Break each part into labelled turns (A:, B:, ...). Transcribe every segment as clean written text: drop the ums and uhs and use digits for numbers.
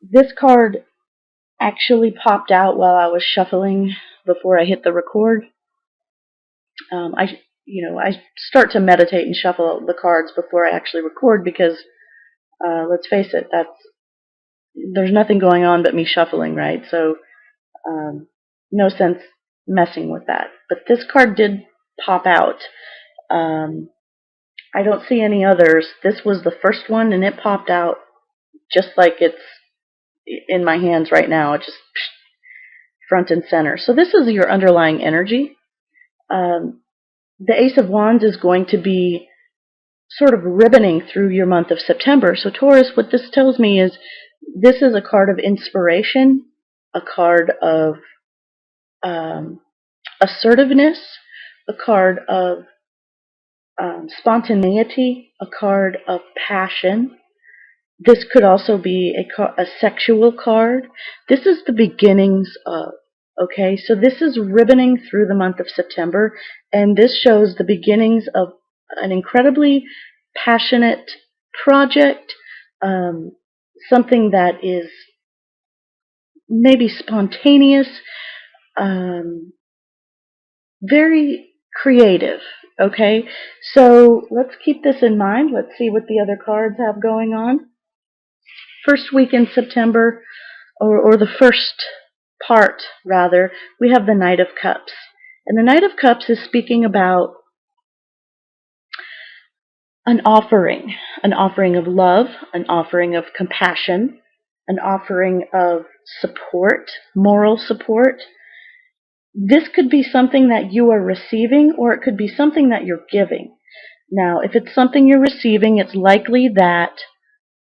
A: This card actually popped out while I was shuffling before I hit the record. I start to meditate and shuffle the cards before I actually record because, let's face it, there's nothing going on but me shuffling, right? So, no sense messing with that. But this card did pop out. Um, I don't see any others. This was the first one, and it popped out just like it's in my hands right now. It just front and center. So this is your underlying energy. The Ace of Wands is going to be sort of ribboning through your month of September. So Taurus, what this tells me is this is a card of inspiration, a card of assertiveness, a card of spontaneity, a card of passion. This could also be a sexual card. This is the beginnings of, okay? So this is ribboning through the month of September, and this shows the beginnings of an incredibly passionate project, something that is maybe spontaneous, very creative, okay? So let's keep this in mind. Let's see what the other cards have going on. First week in September, or the first part, rather, we have the Knight of Cups. And the Knight of Cups is speaking about an offering of love, an offering of compassion, an offering of support, moral support. This could be something that you are receiving, or it could be something that you're giving. Now, if it's something you're receiving, it's likely that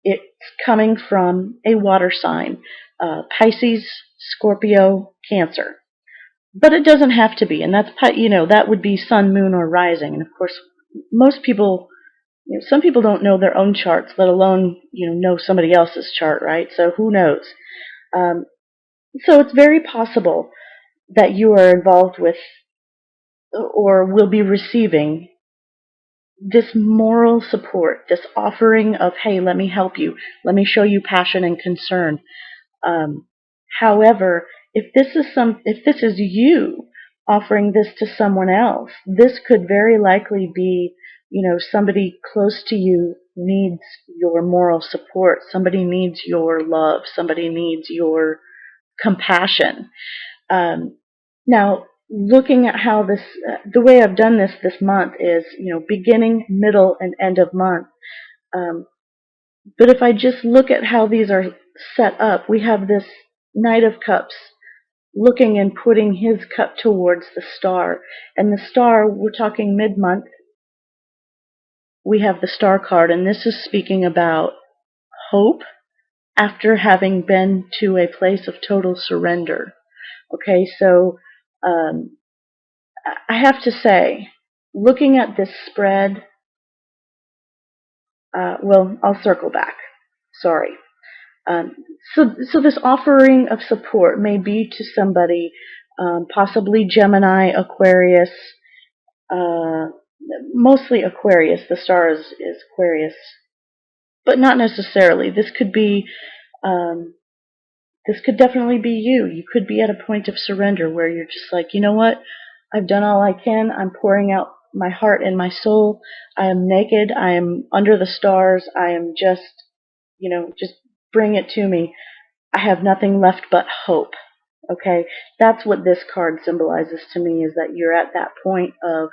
A: it's coming from a water sign, Pisces, Scorpio, Cancer. But it doesn't have to be, and that would be sun, moon, or rising. And of course, most people, some people don't know their own charts, let alone know somebody else's chart, right? So who knows? So it's very possible that you are involved with or will be receiving this moral support, this offering of, hey, let me help you, let me show you passion and concern. However, if this is you offering this to someone else, this could very likely be, somebody close to you needs your moral support. Somebody needs your love. Somebody needs your compassion. Now, looking at how the way I've done this month is, beginning, middle, and end of month. But if I just look at how these are set up, we have this Knight of Cups looking and putting his cup towards the star. And the star, we're talking mid-month, we have the star card, and this is speaking about hope after having been to a place of total surrender. Okay, so I have to say, looking at this spread, I'll circle back. Sorry. So this offering of support may be to somebody, possibly Gemini, Aquarius, mostly Aquarius. The star is Aquarius, but not necessarily. This could definitely be you. You could be at a point of surrender where you're just like, you know what? I've done all I can. I'm pouring out my heart and my soul. I am naked. I am under the stars. I am just bring it to me. I have nothing left but hope. Okay? That's what this card symbolizes to me, is that you're at that point of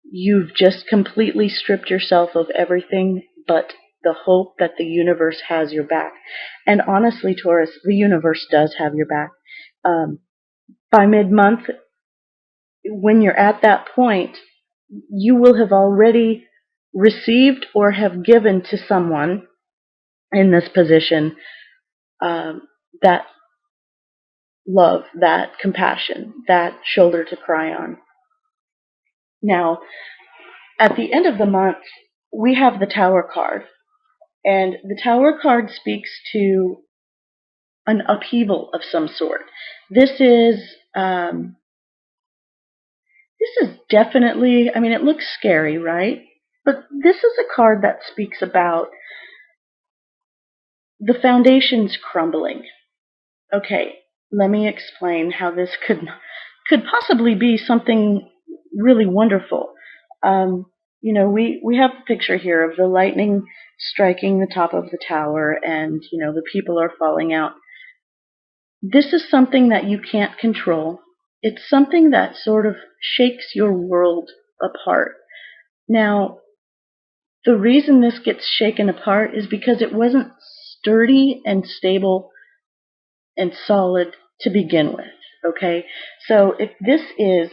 A: you've just completely stripped yourself of everything but the hope that the universe has your back. And honestly, Taurus, the universe does have your back. By mid-month, when you're at that point, you will have already received or have given to someone in this position that love, that compassion, that shoulder to cry on. Now, at the end of the month, we have the Tower card. And the Tower card speaks to an upheaval of some sort. This is definitely, it looks scary, right? But this is a card that speaks about the foundation's crumbling. Okay, let me explain how this could possibly be something really wonderful. We have the picture here of the lightning striking the top of the tower, and the people are falling out. This is something that you can't control. It's something that sort of shakes your world apart. Now, the reason this gets shaken apart is because it wasn't sturdy and stable and solid to begin with. Okay? So if this is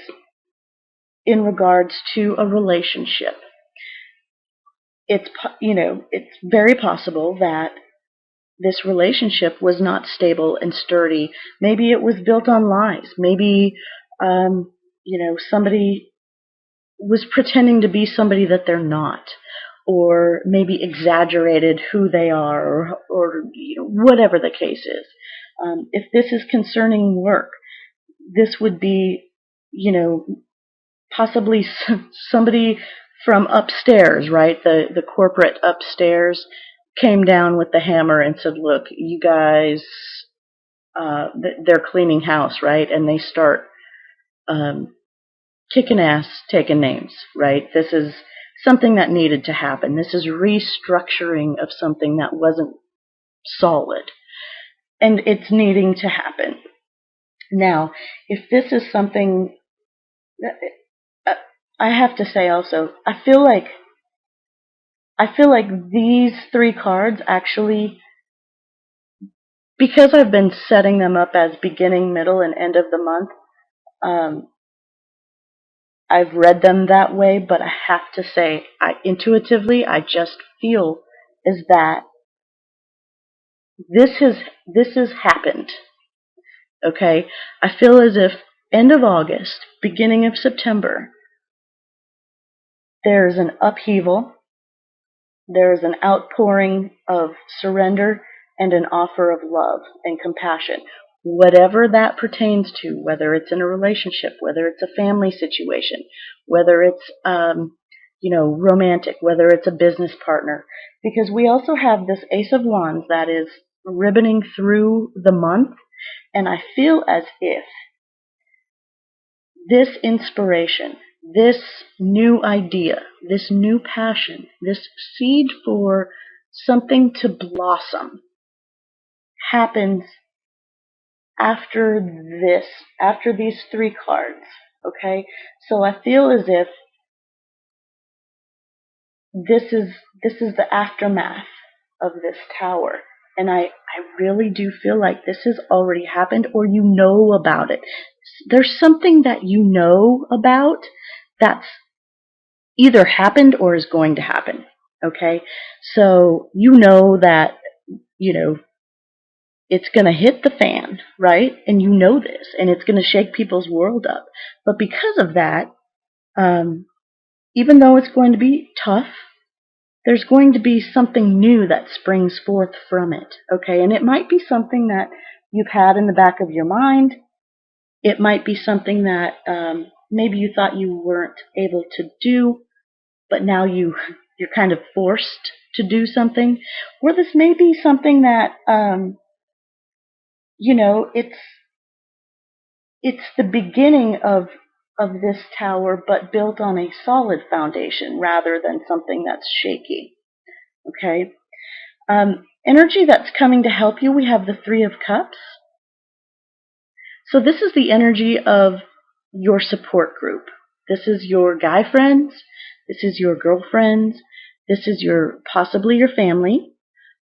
A: in regards to a relationship, it's very possible that this relationship was not stable and sturdy. Maybe it was built on lies. Maybe somebody was pretending to be somebody that they're not, or maybe exaggerated who they are, or whatever the case is. If this is concerning work, this would be, possibly somebody from upstairs, right? The corporate upstairs came down with the hammer and said, "Look, you guys, they're cleaning house, right?" And they start kicking ass, taking names, right? This is something that needed to happen. This is restructuring of something that wasn't solid, and it's needing to happen. Now, if this is something, I have to say also, I feel like these three cards actually, because I've been setting them up as beginning, middle, and end of the month, I've read them that way, but I have to say, intuitively, I just feel is that this has happened. Okay? I feel as if end of August, beginning of September, there's an upheaval, there's an outpouring of surrender and an offer of love and compassion. Whatever that pertains to, whether it's in a relationship, whether it's a family situation, whether it's romantic, whether it's a business partner, because we also have this Ace of Wands that is ribboning through the month, and I feel as if this inspiration, this new idea, this new passion, this seed for something to blossom happens after these three cards. Okay? So I feel as if this is the aftermath of this tower. And I really do feel like this has already happened, or you know about it. There's something that you know about that's either happened or is going to happen. Okay? So you know that, it's going to hit the fan, right? And you know this, and it's going to shake people's world up. But because of that, even though it's going to be tough, there's going to be something new that springs forth from it, okay? And it might be something that you've had in the back of your mind. It might be something that maybe you thought you weren't able to do, but now you're kind of forced to do something. Or this may be something that it's the beginning of this tower, but built on a solid foundation rather than something that's shaky. Okay? Energy that's coming to help you, we have the Three of Cups. So this is the energy of your support group. This is your guy friends. This is your girlfriends. This is possibly your family.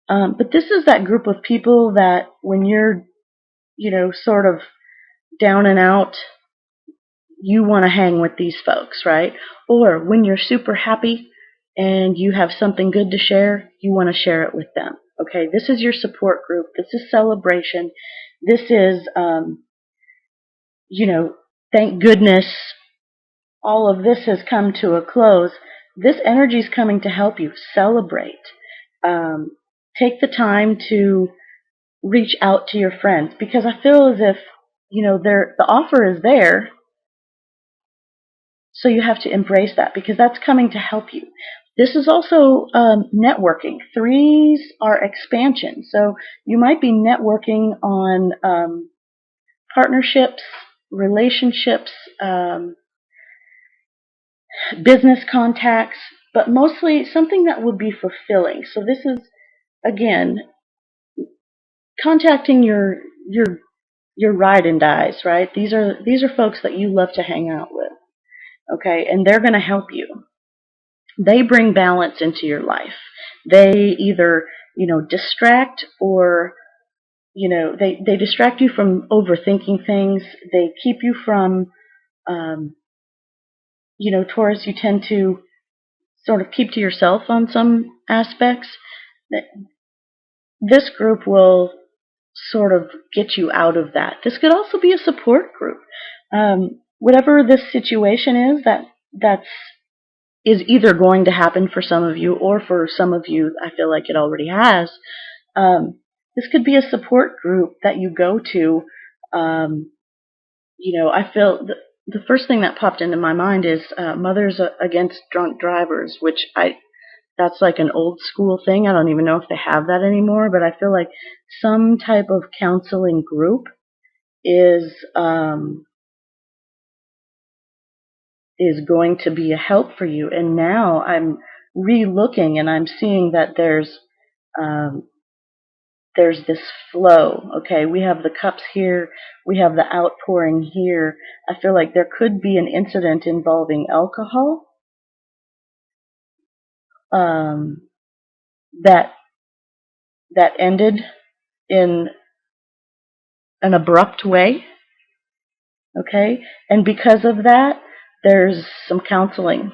A: But this is that group of people that when you're, sort of down and out, you want to hang with these folks, right? Or when you're super happy and you have something good to share, you want to share it with them. Okay, this is your support group. This is celebration. This is, thank goodness all of this has come to a close. This energy is coming to help you celebrate. Take the time to reach out to your friends, because I feel as if, the offer is there. So you have to embrace that, because that's coming to help you. This is also networking. Threes are expansion. So you might be networking on partnerships, relationships, business contacts, but mostly something that would be fulfilling. So this is, again, contacting your ride and dies, right? These are folks that you love to hang out with, okay? And they're going to help you. They bring balance into your life. They either, distract, or, they distract you from overthinking things. They keep you from, Taurus, you tend to sort of keep to yourself on some aspects. This group will sort of get you out of that. This could also be a support group. Whatever this situation is, that's is either going to happen for some of you, or for some of you, I feel like it already has. This could be a support group that you go to. I feel the first thing that popped into my mind is Mothers Against Drunk Drivers, which that's like an old school thing. I don't even know if they have that anymore, but I feel like some type of counseling group is going to be a help for you. And now I'm re-looking, and I'm seeing that there's this flow. Okay, we have the cups here, we have the outpouring here. I feel like there could be an incident involving alcohol that ended in an abrupt way. Okay, and because of that, there's some counseling,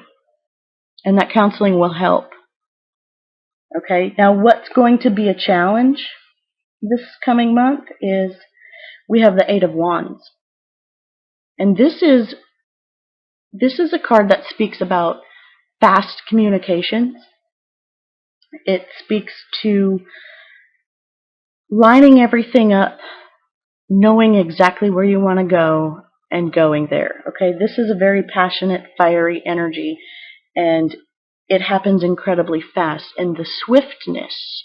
A: and that counseling will help. Okay, now what's going to be a challenge this coming month is we have the Eight of Wands. And this is a card that speaks about fast communications. It speaks to lining everything up, knowing exactly where you want to go, and going there. Okay, this is a very passionate, fiery energy, and it happens incredibly fast. And the swiftness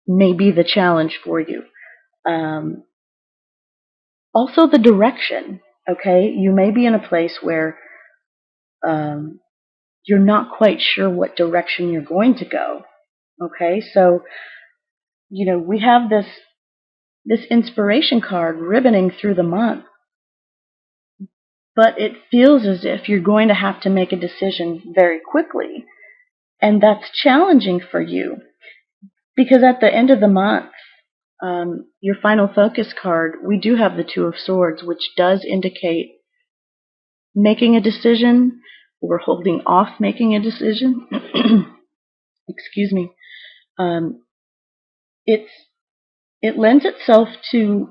A: may be the challenge for you. Also, the direction. Okay, you may be in a place where you're not quite sure what direction you're going to go. Okay, so we have this inspiration card ribboning through the month, but it feels as if you're going to have to make a decision very quickly, and that's challenging for you because at the end of the month, your final focus card, we do have the Two of Swords, which does indicate making a decision or holding off making a decision. Excuse me. It lends itself to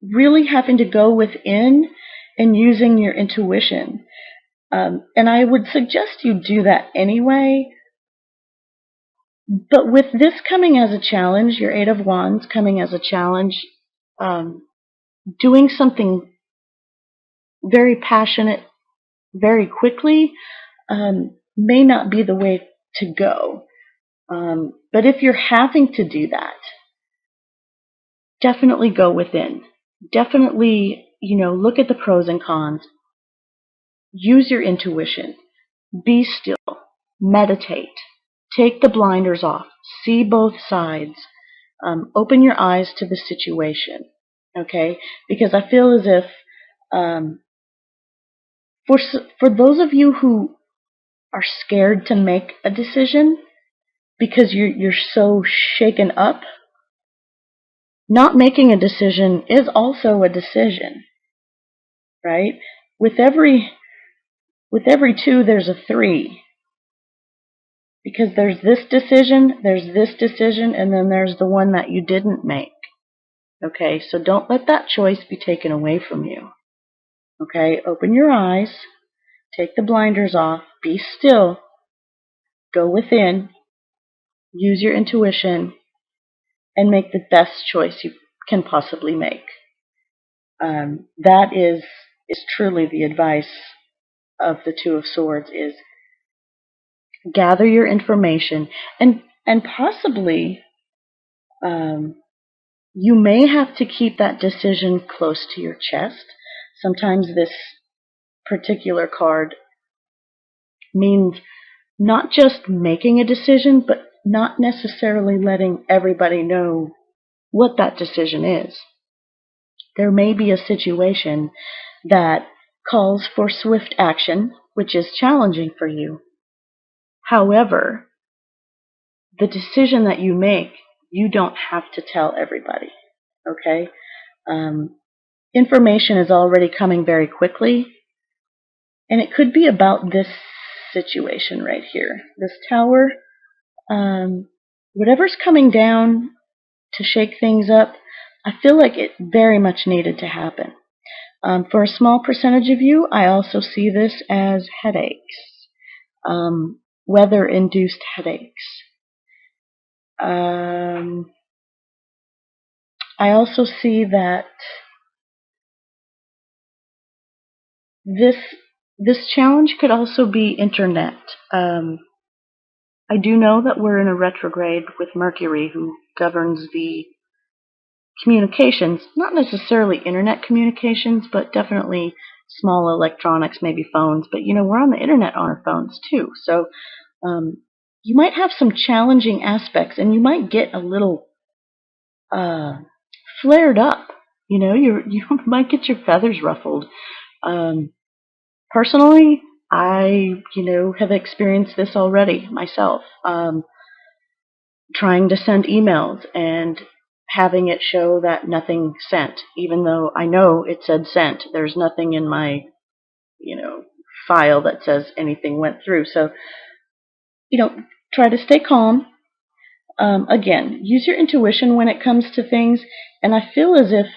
A: really having to go within and using your intuition. And I would suggest you do that anyway. But with this coming as a challenge, your Eight of Wands coming as a challenge, doing something very passionate very quickly may not be the way to go. But if you're having to do that, definitely go within. Definitely, look at the pros and cons. Use your intuition. Be still. Meditate. Take the blinders off. See both sides. Open your eyes to the situation. Okay? Because I feel as if for those of you who are scared to make a decision because you're so shaken up, not making a decision is also a decision, right? With every two, there's a three. Because there's this decision, and then there's the one that you didn't make. Okay, so don't let that choice be taken away from you. Okay, open your eyes, take the blinders off, be still, go within, use your intuition, and make the best choice you can possibly make. That is truly the advice of the Two of Swords, is gather your information, and possibly you may have to keep that decision close to your chest. Sometimes this particular card means not just making a decision, but not necessarily letting everybody know what that decision is. There may be a situation that calls for swift action, which is challenging for you. However, the decision that you make, you don't have to tell everybody, okay? Information is already coming very quickly, and it could be about this situation right here. This tower, whatever's coming down to shake things up, I feel like it very much needed to happen. For a small percentage of you, I also see this as headaches, weather-induced headaches. I also see that this challenge could also be internet. I do know that we're in a retrograde with Mercury, who governs the communications, not necessarily internet communications, but definitely small electronics, maybe phones. But we're on the internet on our phones too. So you might have some challenging aspects, and you might get a little flared up. You might get your feathers ruffled. Personally, I have experienced this already myself. Trying to send emails and having it show that nothing sent, even though I know it said sent. There's nothing in my, file that says anything went through. So, try to stay calm. Again, use your intuition when it comes to things. And I feel as if,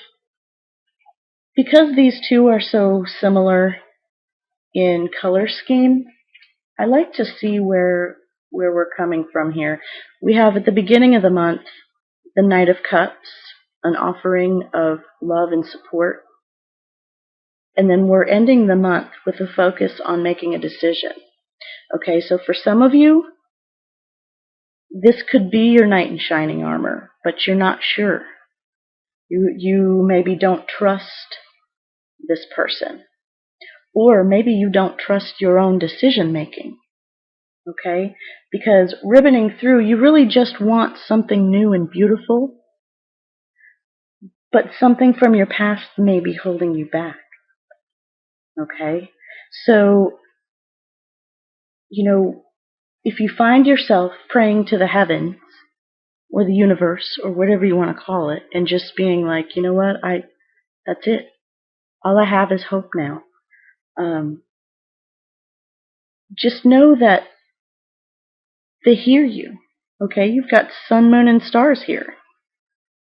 A: because these two are so similar in color scheme, I like to see where we're coming from here. We have at the beginning of the month the Knight of Cups, an offering of love and support. And then we're ending the month with a focus on making a decision. Okay, so for some of you, this could be your knight in shining armor, but you're not sure. You maybe don't trust this person. Or maybe you don't trust your own decision making. Okay? Because ribboning through, you really just want something new and beautiful, but something from your past may be holding you back. Okay? So, if you find yourself praying to the heavens or the universe or whatever you want to call it, and just being like, you know what, that's it. All I have is hope now. Just know that they hear you. Okay? You've got sun, moon, and stars here.